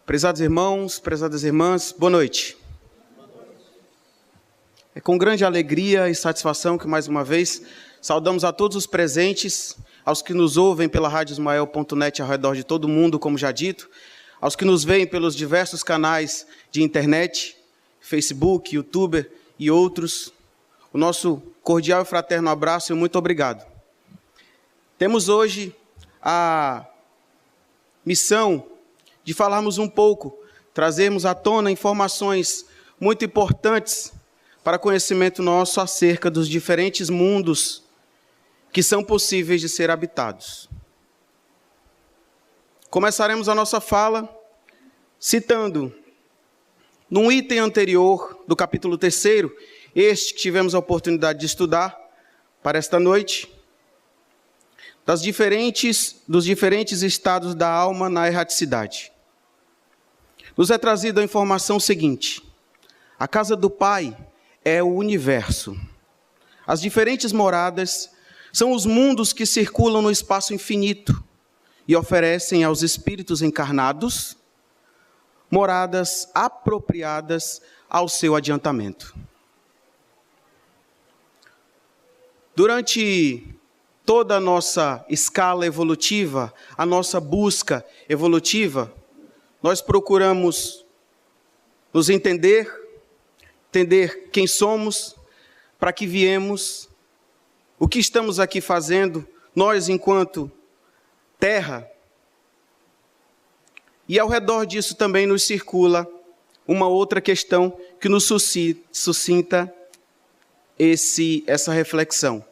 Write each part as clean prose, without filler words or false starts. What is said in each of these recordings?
Prezados irmãos, prezadas irmãs, boa noite. É com grande alegria e satisfação que mais uma vez saudamos a todos os presentes, aos que nos ouvem pela radiosmael.net ao redor de todo o mundo, como já dito, aos que nos veem pelos diversos canais de internet, Facebook, YouTube e outros. O nosso cordial e fraterno abraço e muito obrigado. Temos hoje a missão de falarmos um pouco, trazermos à tona informações muito importantes para conhecimento nosso acerca dos diferentes mundos que são possíveis de ser habitados. Começaremos a nossa fala citando, num item anterior do capítulo 3º, este que tivemos a oportunidade de estudar para esta noite, dos diferentes estados da alma na erraticidade. Nos é trazida a informação seguinte: a casa do Pai é o universo. As diferentes moradas são os mundos que circulam no espaço infinito e oferecem aos espíritos encarnados moradas apropriadas ao seu adiantamento. Durante toda a nossa escala evolutiva, a nossa busca evolutiva, nós procuramos nos entender quem somos, para que viemos, o que estamos aqui fazendo, nós enquanto terra. E ao redor disso também nos circula uma outra questão que nos suscita essa reflexão,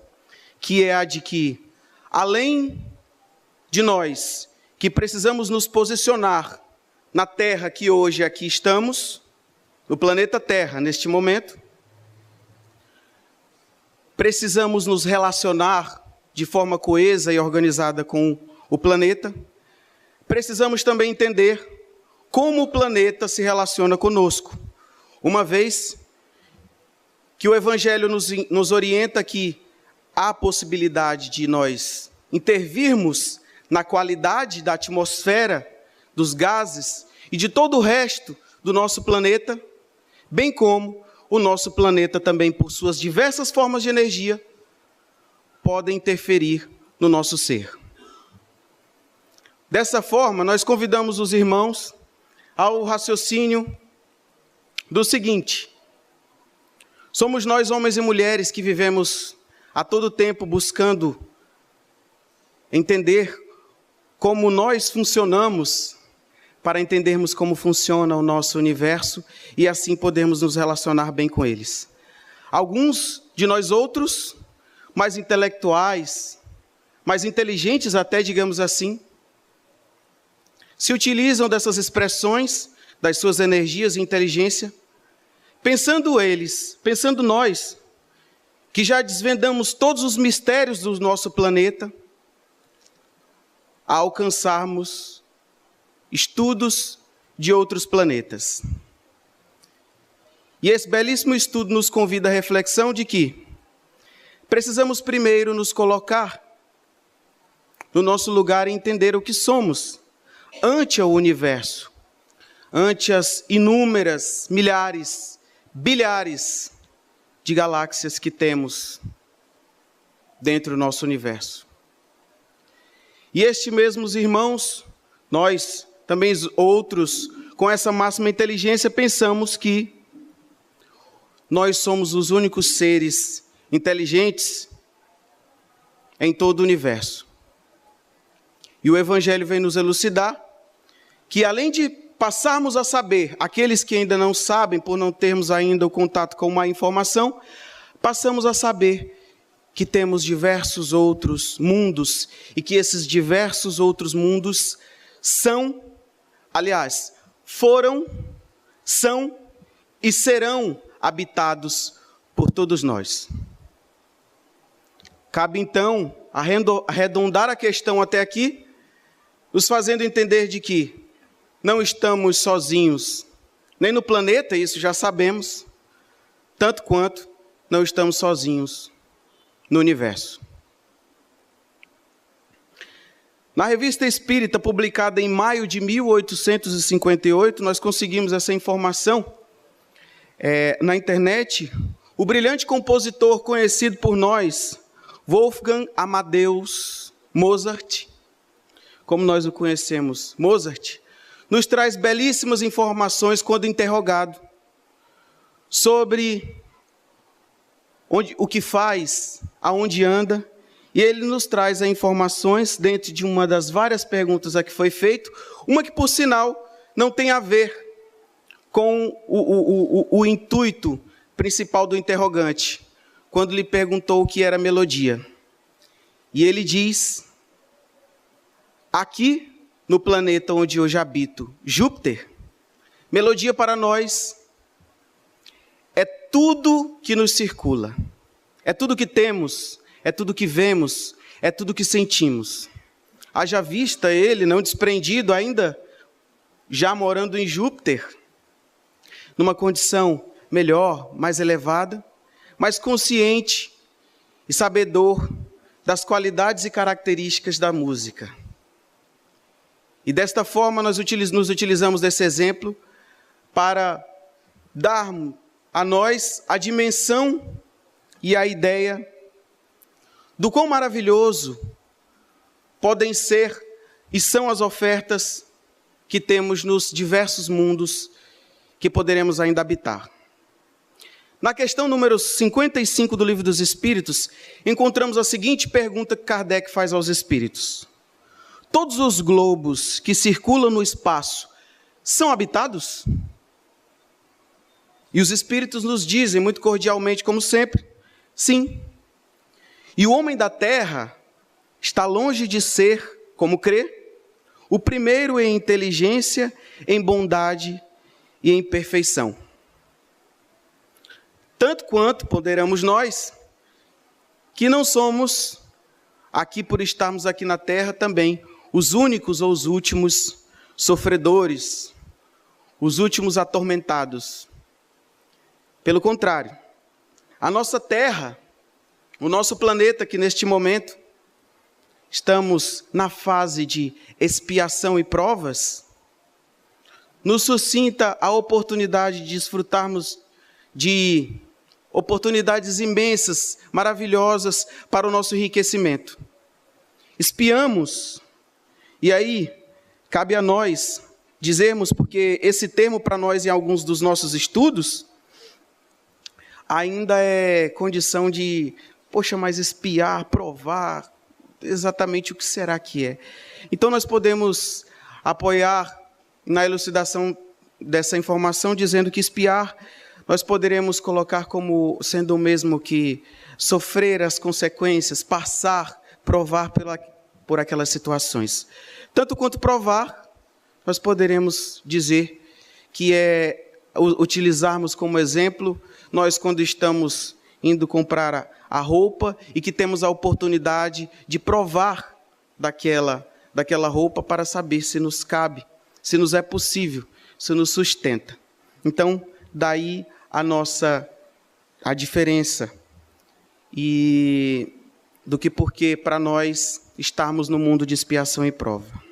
que é a de que, além de nós, que precisamos nos posicionar na Terra que hoje aqui estamos, no planeta Terra, neste momento, precisamos nos relacionar de forma coesa e organizada com o planeta. Precisamos também entender como o planeta se relaciona conosco, uma vez que o Evangelho nos orienta que há a possibilidade de nós intervirmos na qualidade da atmosfera, dos gases e de todo o resto do nosso planeta, bem como o nosso planeta também, por suas diversas formas de energia, pode interferir no nosso ser. Dessa forma, nós convidamos os irmãos ao raciocínio do seguinte: somos nós, homens e mulheres, que vivemos a todo tempo buscando entender como nós funcionamos, para entendermos como funciona o nosso universo e assim podermos nos relacionar bem com eles. Alguns de nós outros, mais intelectuais, mais inteligentes até, digamos assim, se utilizam dessas expressões, das suas energias e inteligência, pensando nós, que já desvendamos todos os mistérios do nosso planeta, a alcançarmos estudos de outros planetas. E esse belíssimo estudo nos convida à reflexão de que precisamos primeiro nos colocar no nosso lugar e entender o que somos ante o universo, ante as inúmeras, milhares, bilhares de galáxias que temos dentro do nosso universo. E estes mesmos irmãos, nós também outros, com essa máxima inteligência, pensamos que nós somos os únicos seres inteligentes em todo o universo. E o Evangelho vem nos elucidar que, além de passarmos a saber, aqueles que ainda não sabem, por não termos ainda o contato com uma informação, passamos a saber que temos diversos outros mundos e que esses diversos outros mundos foram, são e serão habitados por todos nós. Cabe então arredondar a questão até aqui, nos fazendo entender de que não estamos sozinhos, nem no planeta, isso já sabemos, tanto quanto não estamos sozinhos no universo. Na Revista Espírita, publicada em maio de 1858, nós conseguimos essa informação na internet. O brilhante compositor conhecido por nós, Wolfgang Amadeus Mozart, como nós o conhecemos, Mozart, nos traz belíssimas informações quando interrogado sobre o que faz, aonde anda, e ele nos traz as informações dentro de uma das várias perguntas a que foi feito, uma que, por sinal, não tem a ver com o intuito principal do interrogante, quando lhe perguntou o que era melodia. E ele diz: aqui no planeta onde hoje habito, Júpiter, melodia para nós é tudo que nos circula, é tudo que temos, é tudo que vemos, é tudo que sentimos. Haja vista ele, não desprendido ainda, já morando em Júpiter, numa condição melhor, mais elevada, mais consciente e sabedor das qualidades e características da música. E desta forma nós nos utilizamos desse exemplo para dar a nós a dimensão e a ideia do quão maravilhoso podem ser e são as ofertas que temos nos diversos mundos que poderemos ainda habitar. Na questão número 55 do Livro dos Espíritos, encontramos a seguinte pergunta que Kardec faz aos espíritos: todos os globos que circulam no espaço são habitados? E os espíritos nos dizem, muito cordialmente, como sempre, sim. E o homem da terra está longe de ser, como crê, o primeiro em inteligência, em bondade e em perfeição. Tanto quanto poderamos nós, que não somos, aqui por estarmos aqui na terra também, os únicos ou os últimos sofredores, os últimos atormentados. Pelo contrário, a nossa terra, o nosso planeta, que neste momento estamos na fase de expiação e provas, nos suscita a oportunidade de desfrutarmos de oportunidades imensas, maravilhosas para o nosso enriquecimento. Espiamos, e aí cabe a nós dizermos, porque esse termo para nós em alguns dos nossos estudos ainda é condição de, poxa, mas espiar, provar, exatamente o que será que é? Então nós podemos apoiar na elucidação dessa informação dizendo que espiar nós poderemos colocar como sendo o mesmo que sofrer as consequências, passar, provar por aquelas situações. Tanto quanto provar, nós poderemos dizer que é utilizarmos como exemplo, nós quando estamos indo comprar a roupa e que temos a oportunidade de provar daquela roupa para saber se nos cabe, se nos é possível, se nos sustenta. Então, daí a diferença e do que porque para nós estarmos no mundo de expiação e prova.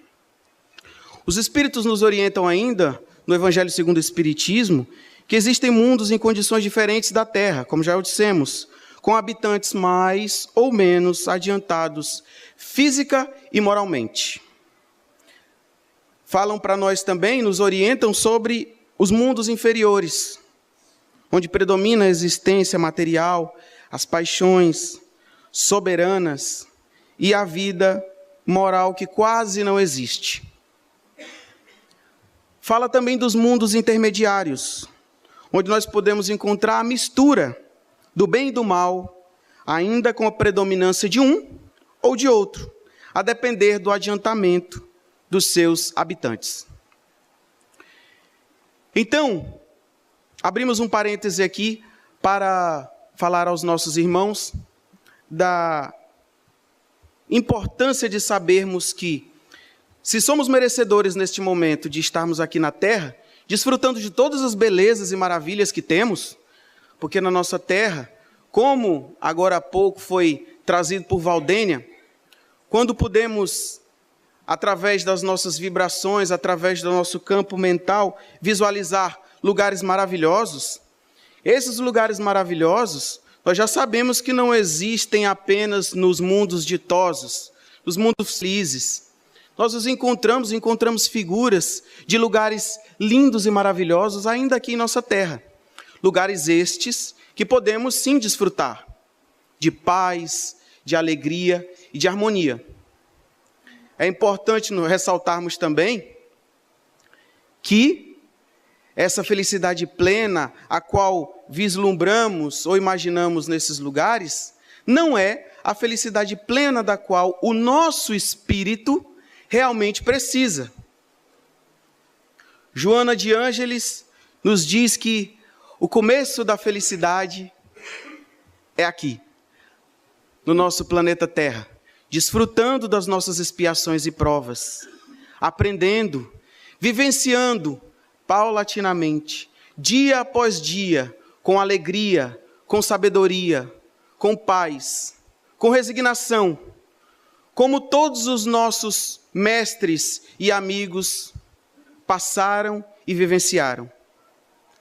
Os Espíritos nos orientam ainda, no Evangelho segundo o Espiritismo, que existem mundos em condições diferentes da Terra, como já o dissemos, com habitantes mais ou menos adiantados física e moralmente. Falam para nós também, nos orientam sobre os mundos inferiores, onde predomina a existência material, as paixões soberanas e a vida moral que quase não existe. Fala também dos mundos intermediários, onde nós podemos encontrar a mistura do bem e do mal, ainda com a predominância de um ou de outro, a depender do adiantamento dos seus habitantes. Então, abrimos um parêntese aqui para falar aos nossos irmãos da importância de sabermos que, se somos merecedores neste momento de estarmos aqui na Terra, desfrutando de todas as belezas e maravilhas que temos, porque na nossa terra, como agora há pouco foi trazido por Valdênia, quando podemos através das nossas vibrações, através do nosso campo mental, visualizar lugares maravilhosos. Esses lugares maravilhosos, nós já sabemos que não existem apenas nos mundos ditosos, nos mundos felizes. Nós os encontramos figuras de lugares lindos e maravilhosos ainda aqui em nossa terra. Lugares estes que podemos sim desfrutar de paz, de alegria e de harmonia. É importante ressaltarmos também que essa felicidade plena, a qual vislumbramos ou imaginamos nesses lugares, não é a felicidade plena da qual o nosso espírito realmente precisa. Joana de Ângeles nos diz que o começo da felicidade é aqui, no nosso planeta Terra, desfrutando das nossas expiações e provas, aprendendo, vivenciando paulatinamente, dia após dia, com alegria, com sabedoria, com paz, com resignação, como todos os nossos mestres e amigos passaram e vivenciaram,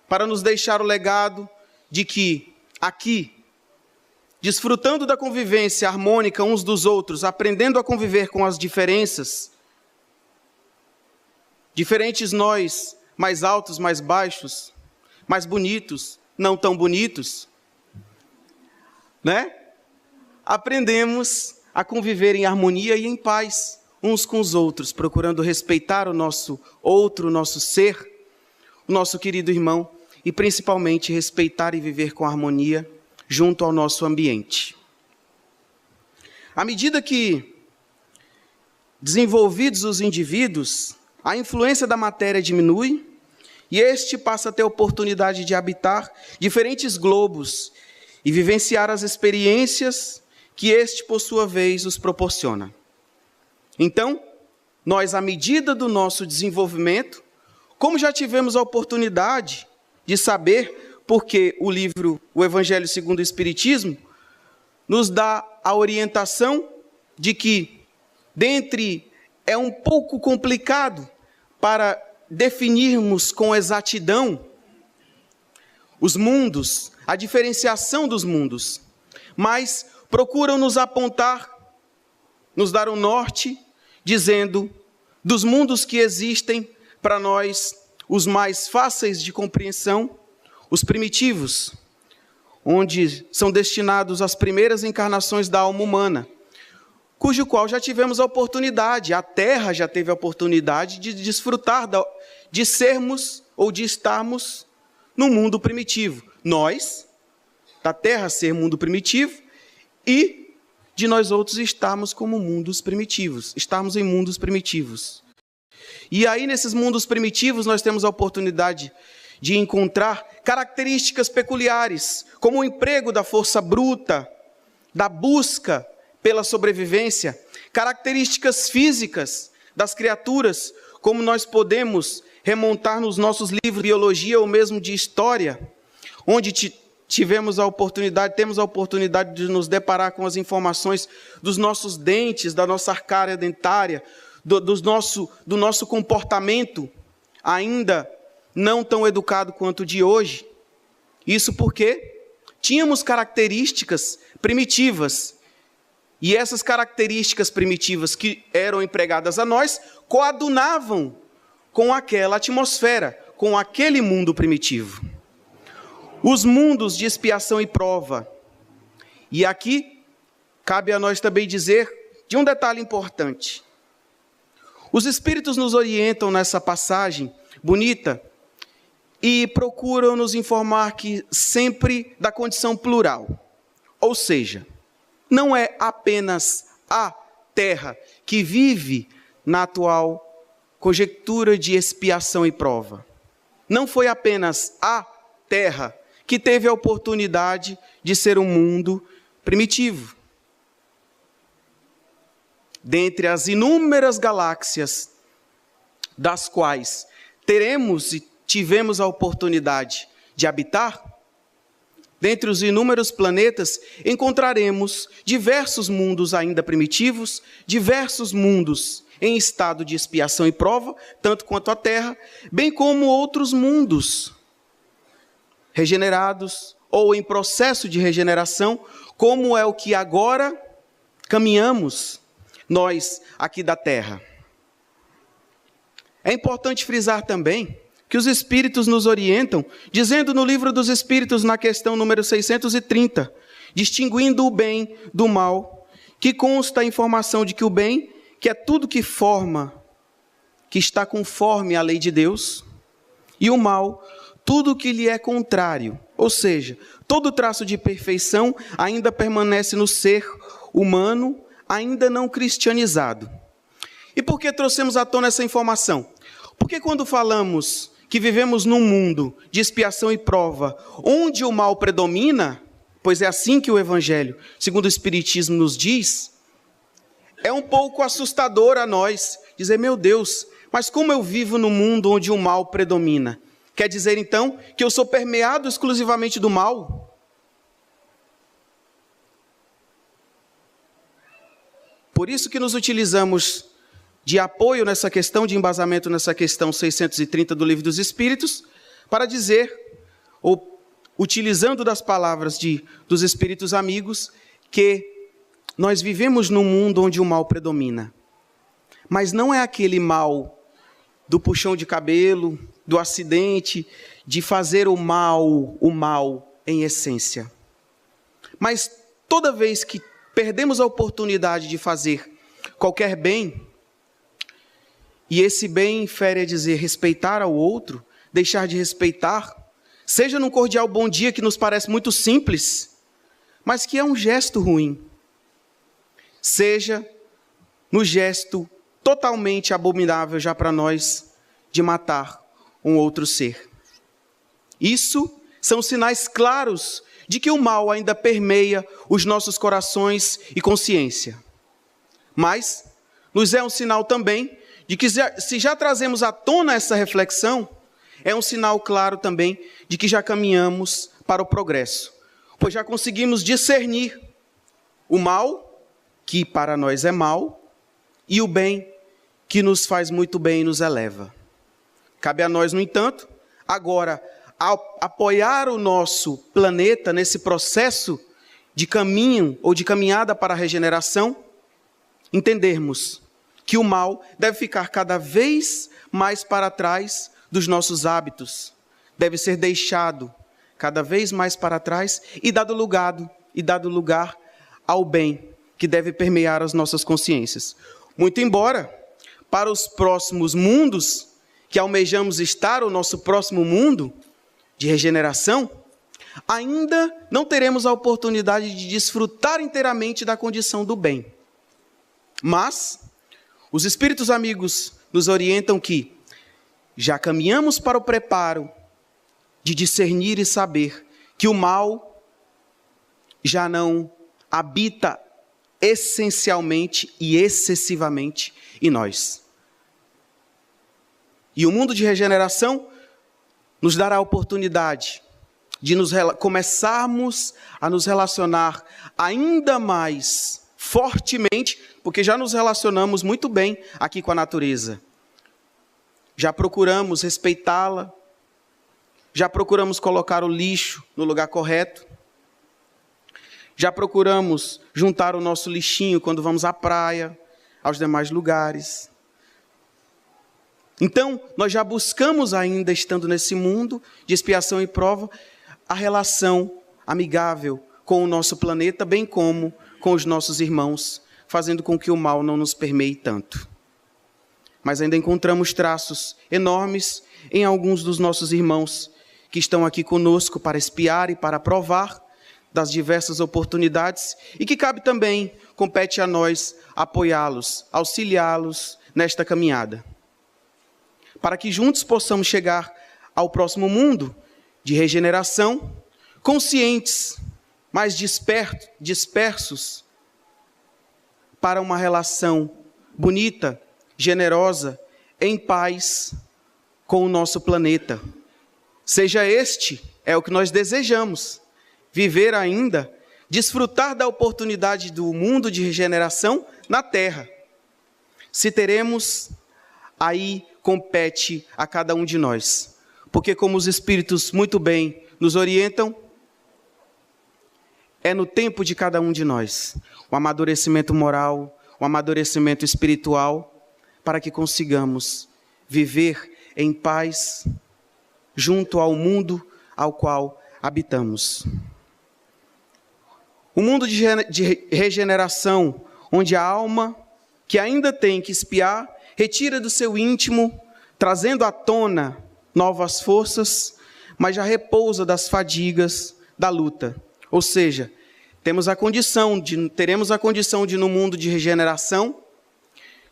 para nos deixar o legado de que aqui, desfrutando da convivência harmônica uns dos outros, aprendendo a conviver com as diferenças, diferentes nós, mais altos, mais baixos, mais bonitos, não tão bonitos, né? Aprendemos a conviver em harmonia e em paz uns com os outros, procurando respeitar o nosso outro, o nosso ser, o nosso querido irmão, e principalmente respeitar e viver com harmonia junto ao nosso ambiente. À medida que desenvolvidos os indivíduos, a influência da matéria diminui e este passa a ter a oportunidade de habitar diferentes globos e vivenciar as experiências que este, por sua vez, os proporciona. Então, nós, à medida do nosso desenvolvimento, como já tivemos a oportunidade de saber, porque o livro O Evangelho segundo o Espiritismo nos dá a orientação de que, dentre, é um pouco complicado para definirmos com exatidão os mundos, a diferenciação dos mundos, mas procuram nos apontar, nos dar um norte, dizendo dos mundos que existem para nós, os mais fáceis de compreensão, os primitivos, onde são destinados as primeiras encarnações da alma humana, cujo qual já tivemos a oportunidade, a Terra já teve a oportunidade de desfrutar, de sermos ou de estarmos no mundo primitivo. Nós, da Terra ser mundo primitivo, e de nós outros estarmos como mundos primitivos, estarmos em mundos primitivos. E aí, nesses mundos primitivos, nós temos a oportunidade de encontrar características peculiares, como o emprego da força bruta, da busca pela sobrevivência, características físicas das criaturas, como nós podemos remontar nos nossos livros de biologia ou mesmo de história, onde temos a oportunidade de nos deparar com as informações dos nossos dentes, da nossa arcária dentária, do nosso comportamento, ainda não tão educado quanto o de hoje. Isso porque tínhamos características primitivas, e essas características primitivas que eram empregadas a nós, coadunavam com aquela atmosfera, com aquele mundo primitivo. Os mundos de expiação e prova. E aqui, cabe a nós também dizer de um detalhe importante. Os Espíritos nos orientam nessa passagem bonita e procuram nos informar que sempre da condição plural. Ou seja, não é apenas a Terra que vive na atual conjectura de expiação e prova. Não foi apenas a Terra que teve a oportunidade de ser um mundo primitivo. Dentre as inúmeras galáxias das quais teremos e tivemos a oportunidade de habitar, dentre os inúmeros planetas, encontraremos diversos mundos ainda primitivos, diversos mundos em estado de expiação e prova, tanto quanto a terra, bem como outros mundos regenerados ou em processo de regeneração, como é o que agora caminhamos nós aqui da terra. É importante frisar também que os Espíritos nos orientam, dizendo no Livro dos Espíritos, na questão número 630, distinguindo o bem do mal, que consta a informação de que o bem, que é tudo que forma, que está conforme à lei de Deus, e o mal, tudo que lhe é contrário, ou seja, todo traço de perfeição ainda permanece no ser humano, ainda não cristianizado. E por que trouxemos à tona essa informação? Porque quando falamos que vivemos num mundo de expiação e prova, onde o mal predomina, pois é assim que o Evangelho, segundo o Espiritismo, nos diz, é um pouco assustador a nós dizer, meu Deus, mas como eu vivo num mundo onde o mal predomina? Quer dizer, então, que eu sou permeado exclusivamente do mal? Por isso que nos utilizamos de apoio nessa questão, de embasamento nessa questão 630 do Livro dos Espíritos, para dizer, ou utilizando das palavras dos Espíritos amigos, que nós vivemos num mundo onde o mal predomina. Mas não é aquele mal do puxão de cabelo, do acidente, de fazer o mal em essência. Mas toda vez que perdemos a oportunidade de fazer qualquer bem, e esse bem infere a dizer respeitar ao outro, deixar de respeitar, seja num cordial bom dia que nos parece muito simples, mas que é um gesto ruim, seja no gesto totalmente abominável já para nós de matar um outro ser. Isso são sinais claros de que o mal ainda permeia os nossos corações e consciência. Mas nos é um sinal também de que se já trazemos à tona essa reflexão, é um sinal claro também de que já caminhamos para o progresso, pois já conseguimos discernir o mal, que para nós é mal, e o bem, que nos faz muito bem e nos eleva. Cabe a nós, no entanto, agora, ao apoiar o nosso planeta nesse processo de caminho ou de caminhada para a regeneração, entendermos que o mal deve ficar cada vez mais para trás dos nossos hábitos, deve ser deixado cada vez mais para trás e dado lugar ao bem que deve permear as nossas consciências. Muito embora, para os próximos mundos, que almejamos estar, o nosso próximo mundo de regeneração, ainda não teremos a oportunidade de desfrutar inteiramente da condição do bem. Mas os Espíritos amigos nos orientam que já caminhamos para o preparo de discernir e saber que o mal já não habita essencialmente e excessivamente em nós. E o mundo de regeneração nos dará a oportunidade de começarmos a nos relacionar ainda mais fortemente, porque já nos relacionamos muito bem aqui com a natureza. Já procuramos respeitá-la, já procuramos colocar o lixo no lugar correto, já procuramos juntar o nosso lixinho quando vamos à praia, aos demais lugares. Então, nós já buscamos ainda, estando nesse mundo de expiação e prova, a relação amigável com o nosso planeta, bem como com os nossos irmãos, fazendo com que o mal não nos permeie tanto. Mas ainda encontramos traços enormes em alguns dos nossos irmãos que estão aqui conosco para espiar e para provar das diversas oportunidades e que compete a nós apoiá-los, auxiliá-los nesta caminhada. Para que juntos possamos chegar ao próximo mundo de regeneração, conscientes, mas dispersos, para uma relação bonita, generosa, em paz com o nosso planeta. Seja este, é o que nós desejamos, viver ainda, desfrutar da oportunidade do mundo de regeneração na Terra. Se teremos, aí compete a cada um de nós. Porque como os Espíritos muito bem nos orientam, é no tempo de cada um de nós o amadurecimento moral, o amadurecimento espiritual, para que consigamos viver em paz junto ao mundo ao qual habitamos. Um mundo de regeneração, onde a alma, que ainda tem que espiar, retira do seu íntimo, trazendo à tona novas forças, mas já repousa das fadigas da luta. Ou seja, teremos a condição de, no mundo de regeneração,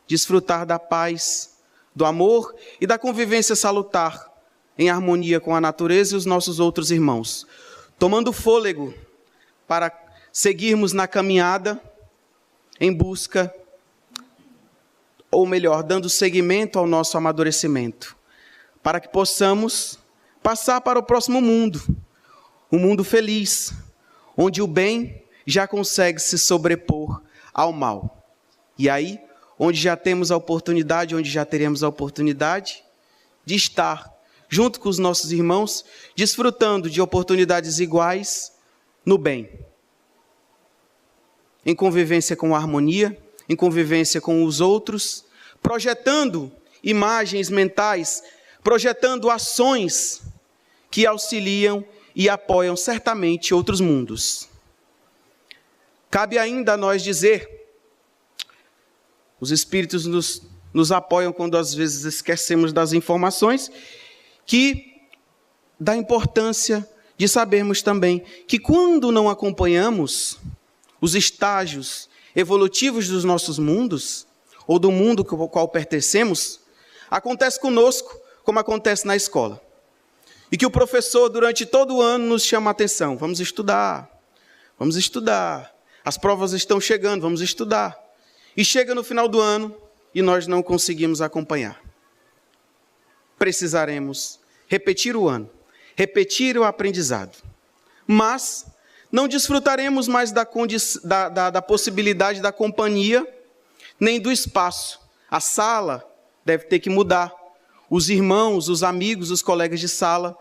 desfrutar da paz, do amor e da convivência salutar, em harmonia com a natureza e os nossos outros irmãos, tomando fôlego para seguirmos na caminhada em busca, ou melhor, dando seguimento ao nosso amadurecimento, para que possamos passar para o próximo mundo, um mundo feliz, onde o bem já consegue se sobrepor ao mal. E aí, onde já teremos a oportunidade de estar junto com os nossos irmãos, desfrutando de oportunidades iguais no bem. Em convivência com a harmonia, em convivência com os outros, projetando imagens mentais, projetando ações que auxiliam e apoiam certamente outros mundos. Cabe ainda a nós dizer, os Espíritos nos apoiam quando às vezes esquecemos das informações, que da importância de sabermos também que quando não acompanhamos os estágios evolutivos dos nossos mundos, ou do mundo ao qual pertencemos, acontece conosco como acontece na escola. E que o professor, durante todo o ano, nos chama a atenção. Vamos estudar. As provas estão chegando, vamos estudar. E chega no final do ano e nós não conseguimos acompanhar. Precisaremos repetir o ano, repetir o aprendizado. Mas não desfrutaremos mais da possibilidade da companhia, nem do espaço. A sala deve ter que mudar. Os irmãos, os amigos, os colegas de sala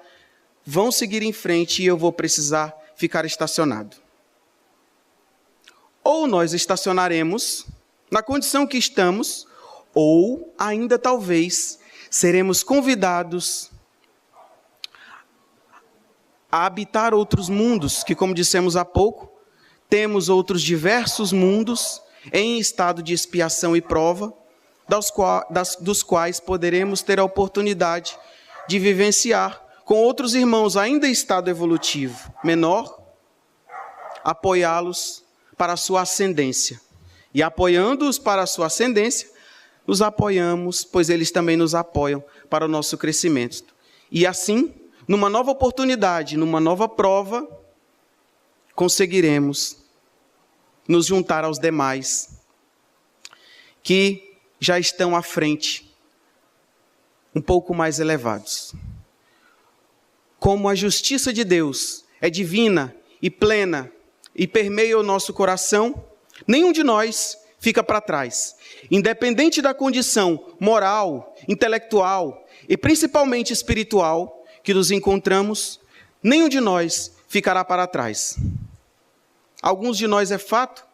vão seguir em frente e eu vou precisar ficar estacionado. Ou nós estacionaremos na condição que estamos, ou ainda talvez seremos convidados a habitar outros mundos, que como dissemos há pouco, temos outros diversos mundos em estado de expiação e prova, dos quais poderemos ter a oportunidade de vivenciar com outros irmãos ainda em estado evolutivo menor, apoiá-los para a sua ascendência. E apoiando-os para a sua ascendência, nos apoiamos, pois eles também nos apoiam para o nosso crescimento. E assim, numa nova oportunidade, numa nova prova, conseguiremos nos juntar aos demais que já estão à frente, um pouco mais elevados. Como a justiça de Deus é divina e plena e permeia o nosso coração, nenhum de nós fica para trás. Independente da condição moral, intelectual e principalmente espiritual que nos encontramos, nenhum de nós ficará para trás. Alguns de nós, é fato,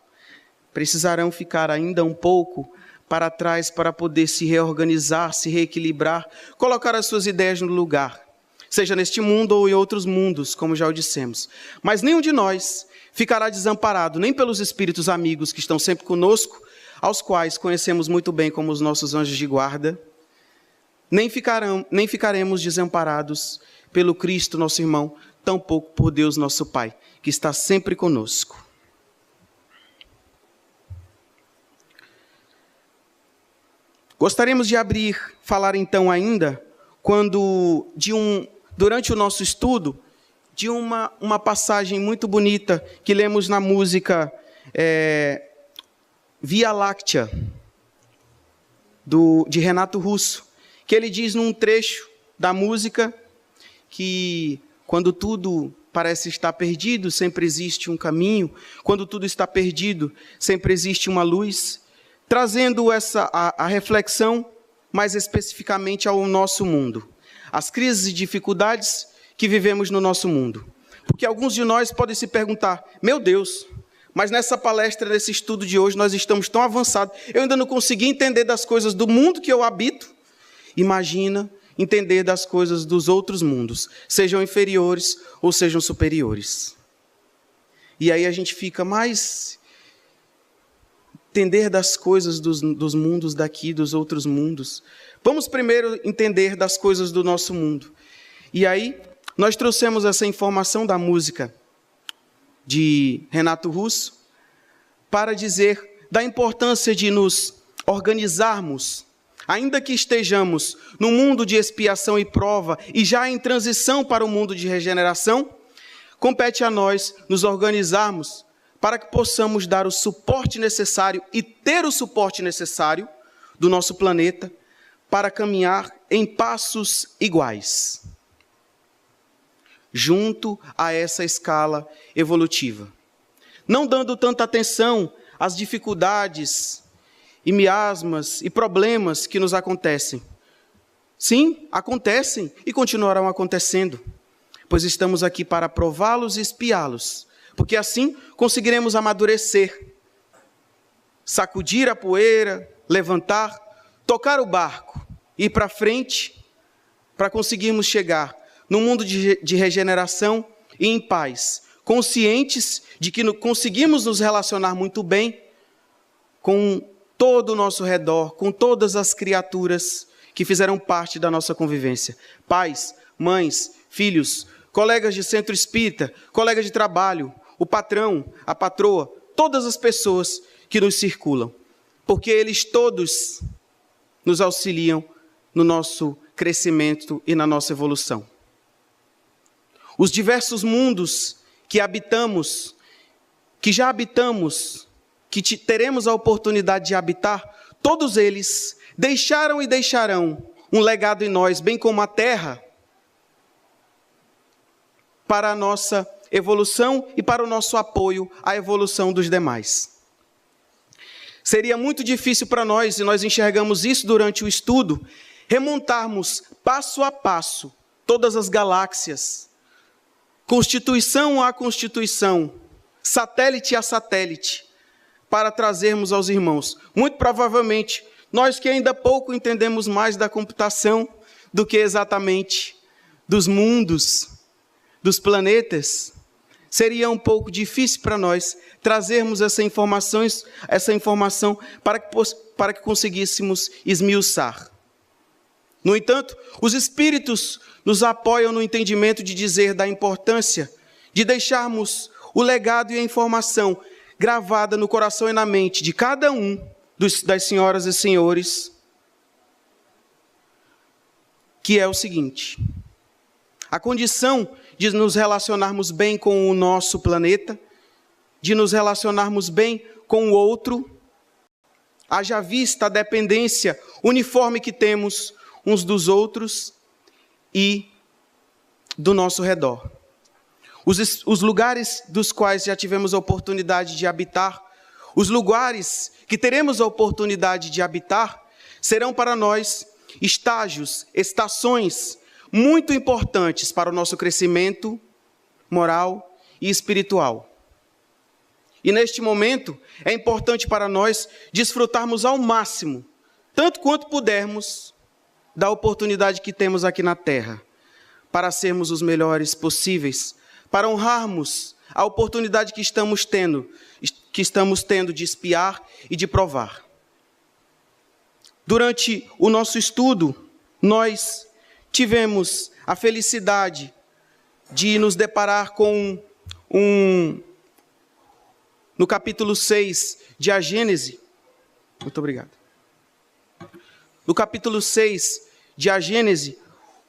precisarão ficar ainda um pouco para trás para poder se reorganizar, se reequilibrar, colocar as suas ideias no lugar, seja neste mundo ou em outros mundos, como já o dissemos. Mas nenhum de nós ficará desamparado, nem pelos espíritos amigos que estão sempre conosco, aos quais conhecemos muito bem como os nossos anjos de guarda, nem ficaremos desamparados pelo Cristo, nosso irmão, tampouco por Deus, nosso Pai, que está sempre conosco. Gostaríamos de falar então ainda, durante o nosso estudo, de uma passagem muito bonita que lemos na música Via Láctea, de Renato Russo, que ele diz num trecho da música que quando tudo parece estar perdido, sempre existe um caminho, quando tudo está perdido, sempre existe uma luz. trazendo a reflexão mais especificamente ao nosso mundo. As crises e dificuldades que vivemos no nosso mundo. Porque alguns de nós podem se perguntar, meu Deus, mas nessa palestra, nesse estudo de hoje, nós estamos tão avançados, eu ainda não consegui entender das coisas do mundo que eu habito. Imagina entender das coisas dos outros mundos, sejam inferiores ou sejam superiores. E aí a gente fica mais... entender das coisas dos mundos daqui, dos outros mundos. Vamos primeiro entender das coisas do nosso mundo. E aí, nós trouxemos essa informação da música de Renato Russo para dizer da importância de nos organizarmos, ainda que estejamos no mundo de expiação e prova e já em transição para o mundo de regeneração, compete a nós nos organizarmos para que possamos dar o suporte necessário e ter o suporte necessário do nosso planeta para caminhar em passos iguais, junto a essa escala evolutiva. Não dando tanta atenção às dificuldades e miasmas e problemas que nos acontecem. Sim, acontecem e continuarão acontecendo, pois estamos aqui para prová-los e espiá-los, porque assim conseguiremos amadurecer, sacudir a poeira, levantar, tocar o barco, ir para frente, para conseguirmos chegar num mundo de regeneração e em paz, conscientes de que conseguimos nos relacionar muito bem com todo o nosso redor, com todas as criaturas que fizeram parte da nossa convivência. Pais, mães, filhos, colegas de centro espírita, colegas de trabalho, o patrão, a patroa, todas as pessoas que nos circulam, porque eles todos nos auxiliam no nosso crescimento e na nossa evolução. Os diversos mundos que habitamos, que já habitamos, que teremos a oportunidade de habitar, todos eles deixaram e deixarão um legado em nós, bem como a Terra, para a nossa evolução e para o nosso apoio à evolução dos demais. Seria muito difícil para nós, e nós enxergamos isso durante o estudo, remontarmos passo a passo todas as galáxias, constituição a constituição, satélite a satélite, para trazermos aos irmãos. Muito provavelmente, nós que ainda pouco entendemos mais da computação do que exatamente dos mundos, dos planetas, seria um pouco difícil para nós trazermos essa informação para que conseguíssemos esmiuçar. No entanto, os espíritos nos apoiam no entendimento de dizer da importância de deixarmos o legado e a informação gravada no coração e na mente de cada um das senhoras e senhores, que é o seguinte: a condição de nos relacionarmos bem com o nosso planeta, de nos relacionarmos bem com o outro, haja vista a dependência uniforme que temos uns dos outros e do nosso redor. Os lugares dos quais já tivemos a oportunidade de habitar, os lugares que teremos a oportunidade de habitar, serão para nós estágios, estações muito importantes para o nosso crescimento moral e espiritual. E neste momento, é importante para nós desfrutarmos ao máximo, tanto quanto pudermos, da oportunidade que temos aqui na Terra, para sermos os melhores possíveis, para honrarmos a oportunidade que estamos tendo de espiar e de provar. Durante o nosso estudo, nós tivemos a felicidade de nos deparar com no capítulo 6 de A Gênese. Muito obrigado. No capítulo 6 de A Gênese,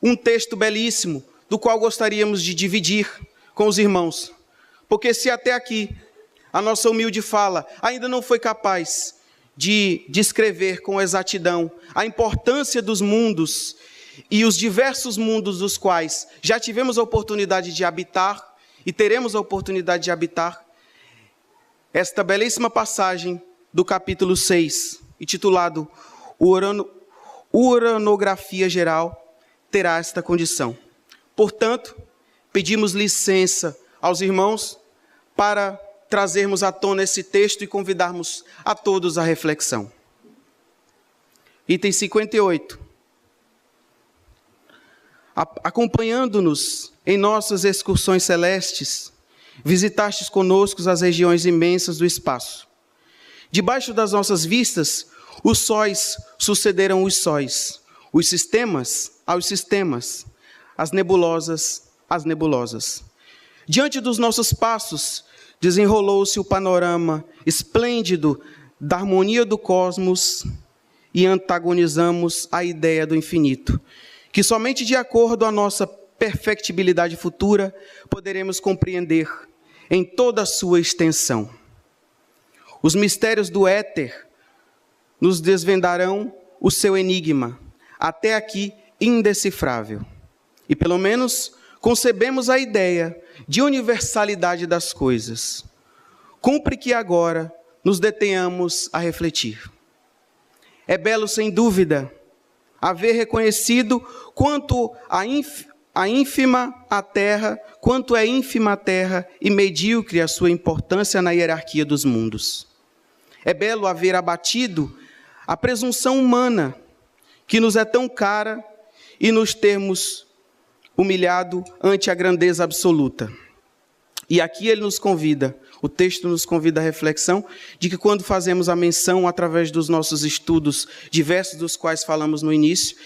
um texto belíssimo, do qual gostaríamos de dividir com os irmãos. Porque se até aqui a nossa humilde fala ainda não foi capaz de descrever com exatidão a importância dos mundos e os diversos mundos dos quais já tivemos a oportunidade de habitar e teremos a oportunidade de habitar, esta belíssima passagem do capítulo 6 intitulado Uranografia Geral, terá esta condição. Portanto, pedimos licença aos irmãos para trazermos à tona esse texto e convidarmos a todos à reflexão. Item 58. Acompanhando-nos em nossas excursões celestes, visitastes conosco as regiões imensas do espaço. Debaixo das nossas vistas, os sóis sucederam os sóis, os sistemas aos sistemas, as nebulosas às nebulosas. Diante dos nossos passos, desenrolou-se o panorama esplêndido da harmonia do cosmos e antagonizamos a ideia do infinito, que somente de acordo à nossa perfectibilidade futura poderemos compreender em toda a sua extensão. Os mistérios do éter nos desvendarão o seu enigma, até aqui indecifrável. E pelo menos concebemos a ideia de universalidade das coisas. Cumpre que agora nos detenhamos a refletir. É belo, sem dúvida, haver reconhecido quanto é ínfima a terra e medíocre a sua importância na hierarquia dos mundos. É belo haver abatido a presunção humana, que nos é tão cara, e nos termos humilhado ante a grandeza absoluta. E aqui ele nos convida, o texto nos convida à reflexão, de que quando fazemos a menção, através dos nossos estudos, diversos dos quais falamos no início,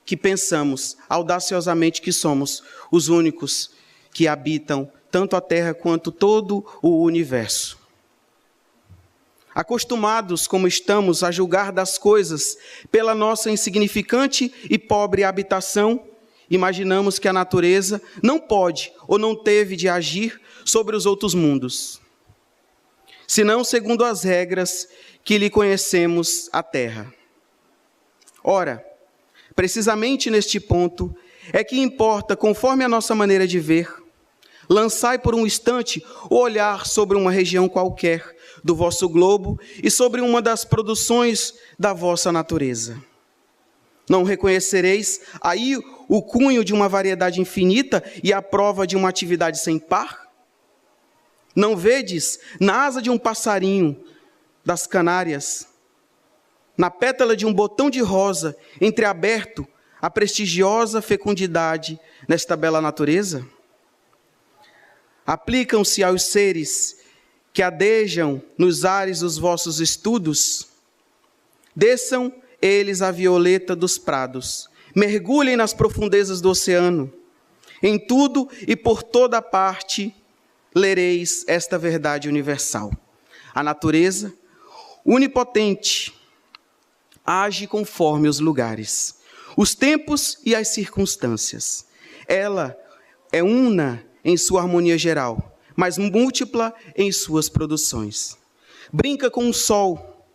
que pensamos audaciosamente que somos os únicos que habitam tanto a Terra quanto todo o universo. Acostumados como estamos a julgar das coisas pela nossa insignificante e pobre habitação, imaginamos que a natureza não pode ou não teve de agir sobre os outros mundos, senão segundo as regras que lhe conhecemos a terra. Ora, precisamente neste ponto é que importa, conforme a nossa maneira de ver, lançai por um instante o olhar sobre uma região qualquer do vosso globo e sobre uma das produções da vossa natureza. Não reconhecereis aí o cunho de uma variedade infinita e a prova de uma atividade sem par? Não vedes na asa de um passarinho das Canárias, na pétala de um botão de rosa, entreaberto, a prestigiosa fecundidade nesta bela natureza? Aplicam-se aos seres que adejam nos ares dos vossos estudos? Desçam eles a violeta dos prados, mergulhem nas profundezas do oceano. Em tudo e por toda parte lereis esta verdade universal. A natureza, onipotente, age conforme os lugares, os tempos e as circunstâncias. Ela é una em sua harmonia geral, mas múltipla em suas produções. Brinca com o sol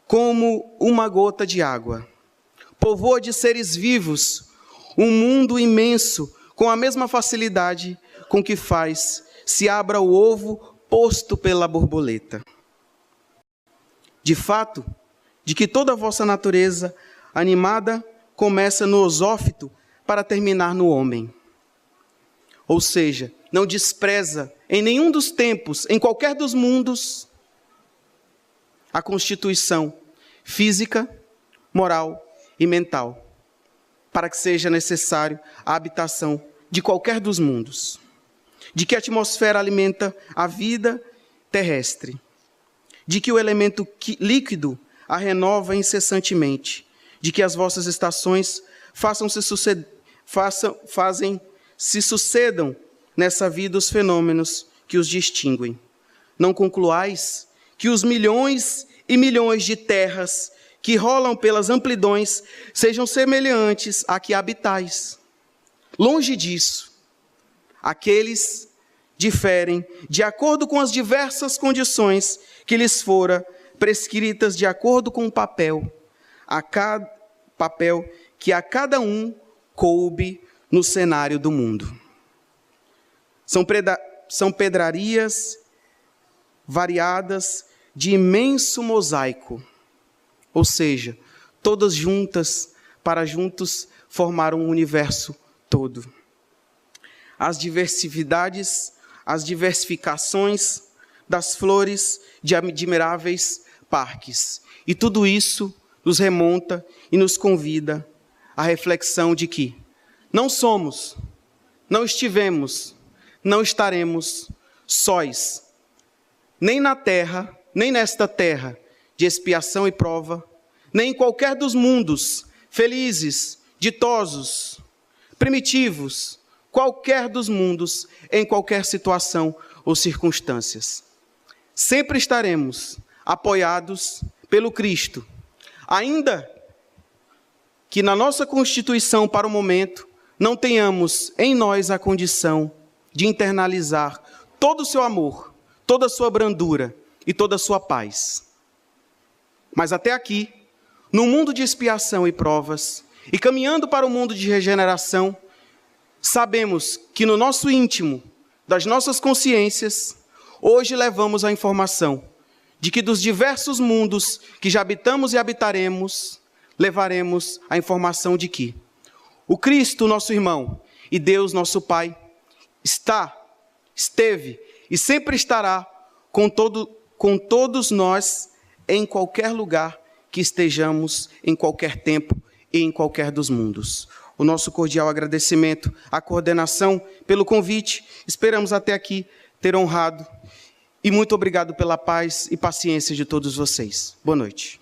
como uma gota de água. Povoa de seres vivos um mundo imenso com a mesma facilidade com que faz se abra o ovo posto pela borboleta. De fato, de que toda a vossa natureza animada começa no zoófito para terminar no homem. Ou seja, não despreza em nenhum dos tempos, em qualquer dos mundos, a constituição física, moral e mental, para que seja necessário a habitação de qualquer dos mundos. De que a atmosfera alimenta a vida terrestre, de que o elemento líquido a renova incessantemente, de que as vossas estações se sucedam nessa vida os fenômenos que os distinguem. Não concluais que os milhões e milhões de terras que rolam pelas amplidões sejam semelhantes a que habitais. Longe disso, aqueles diferem de acordo com as diversas condições que lhes fora prescritas de acordo com o papel que a cada um coube no cenário do mundo. São pedrarias variadas de imenso mosaico, ou seja, todas juntas para juntos formar um universo todo. As diversidades, as diversificações das flores de admiráveis parques. E tudo isso nos remonta e nos convida à reflexão de que não somos, não estivemos, não estaremos sós, nem na terra, nem nesta terra de expiação e prova, nem em qualquer dos mundos, felizes, ditosos, primitivos, qualquer dos mundos, em qualquer situação ou circunstâncias. Sempre estaremos apoiados pelo Cristo, ainda que na nossa constituição para o momento não tenhamos em nós a condição de internalizar todo o seu amor, toda a sua brandura e toda a sua paz. Mas até aqui, no mundo de expiação e provas, e caminhando para o mundo de regeneração, sabemos que no nosso íntimo, das nossas consciências, hoje levamos a informação de que dos diversos mundos que já habitamos e habitaremos, levaremos a informação de que o Cristo, nosso irmão, e Deus, nosso Pai, esteve e sempre estará com todos nós em qualquer lugar que estejamos, em qualquer tempo e em qualquer dos mundos. O nosso cordial agradecimento à coordenação pelo convite. Esperamos até aqui ter honrado. E muito obrigado pela paz e paciência de todos vocês. Boa noite.